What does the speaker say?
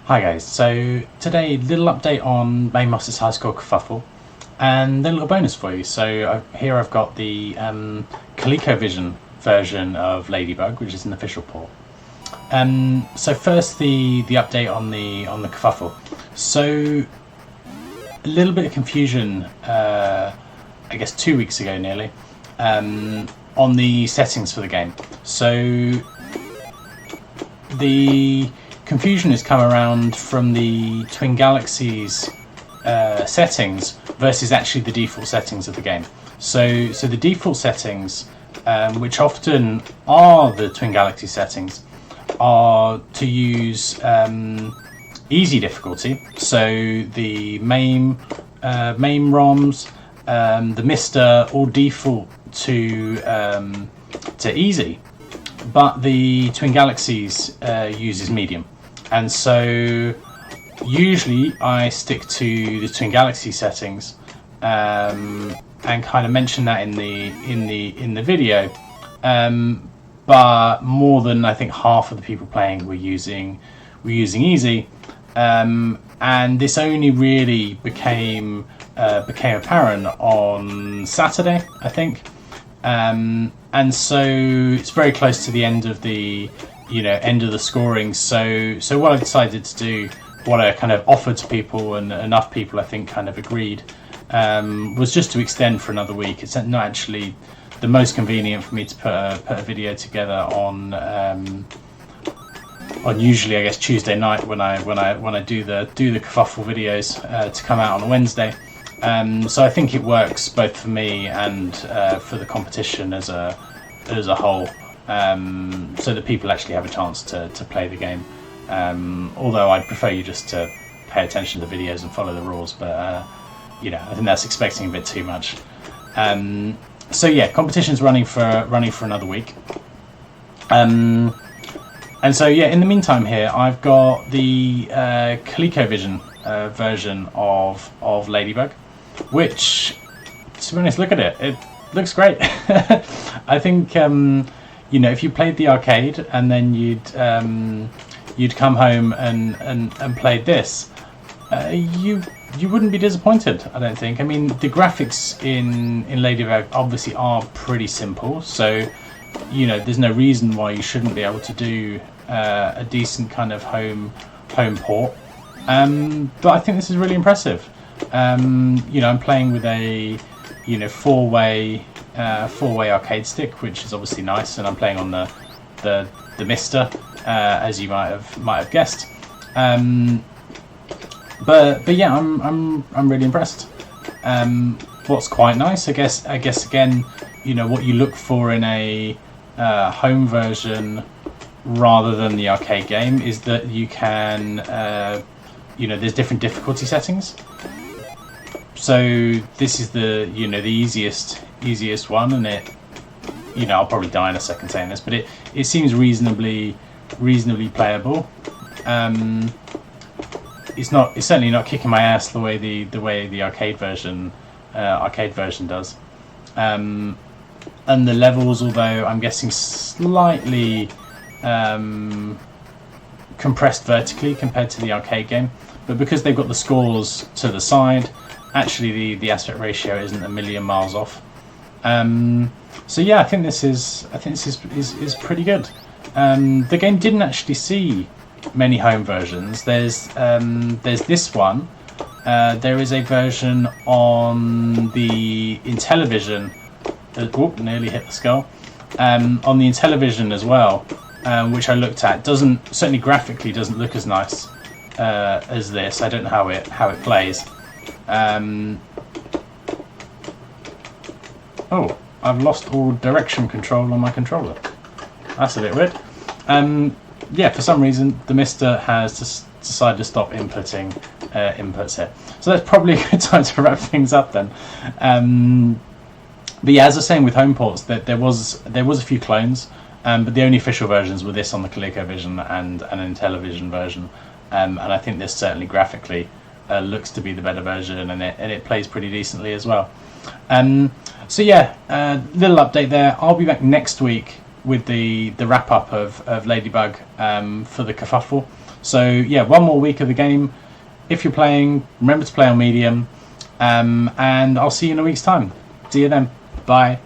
Hi guys, so today little update on MMHSK Kerfuffle and then a little bonus for you. So here I've got the Colecovision version of Ladybug, which is an official port. So first the update on the Kerfuffle. So a little bit of confusion, I guess 2 weeks ago nearly, on the settings for the game. So the confusion has come around from the Twin Galaxies settings versus actually the default settings of the game. So the default settings, which often are the Twin Galaxy settings, are to use easy difficulty. So the main ROMs, the Mister, all default to easy, but the Twin Galaxies uses medium. And so usually I stick to the Twin Galaxy settings and kind of mention that in the video. But more than I think half of the people playing were using easy, and this only really became apparent on Saturday, I think. And so it's very close to the end of the scoring. So what I decided to do, what I kind of offered to people, and enough people I think kind of agreed, was just to extend for another week. It's not actually the most convenient for me to put a video together on usually I guess Tuesday night when I do the Kerfuffle videos to come out on a Wednesday. So I think it works both for me and for the competition as a whole, so that people actually have a chance to play the game. Although I'd prefer you just to pay attention to the videos and follow the rules, but I think that's expecting a bit too much. So yeah, competition's running for another week. And so yeah, in the meantime here I've got the Colecovision version of Ladybug, which, to be honest, look at it. It looks great. I think if you played the arcade and then you'd come home and played this, you wouldn't be disappointed, I don't think. I mean, the graphics in Ladybug obviously are pretty simple, so there's no reason why you shouldn't be able to do a decent kind of home port. But I think this is really impressive. I'm playing with a four-way arcade stick, which is obviously nice, and I'm playing on the Mister, as you might have guessed. But yeah, I'm really impressed. What's quite nice, I guess again, what you look for in a home version rather than the arcade game is that you can there's different difficulty settings. So this is the easiest one, and it I'll probably die in a second saying this, but it seems reasonably playable. It's certainly not kicking my ass the way the arcade version does. And the levels, although I'm guessing slightly compressed vertically compared to the arcade game, but because they've got the scores to the side, actually the aspect ratio isn't a million miles off. So yeah, I think this is pretty good. The game didn't actually see many home versions. There's this one. There is a version on the Intellivision. Nearly hit the skull. On the Intellivision as well, which I looked at, certainly graphically doesn't look as nice as this. I don't know how it plays. Oh, I've lost all direction control on my controller. That's a bit weird. Yeah, for some reason the Mister has decided to stop inputting inputs here. So that's probably a good time to wrap things up then. But yeah, as I was saying with home ports, that there was a few clones, but the only official versions were this on the Colecovision and an Intellivision version. And I think this certainly graphically looks to be the better version, and it plays pretty decently as well. So yeah, little update there. I'll be back next week with the wrap up of Ladybug for the Kerfuffle. So yeah, one more week of the game. If you're playing, remember to play on medium, and I'll see you in a week's time. See you then. Bye.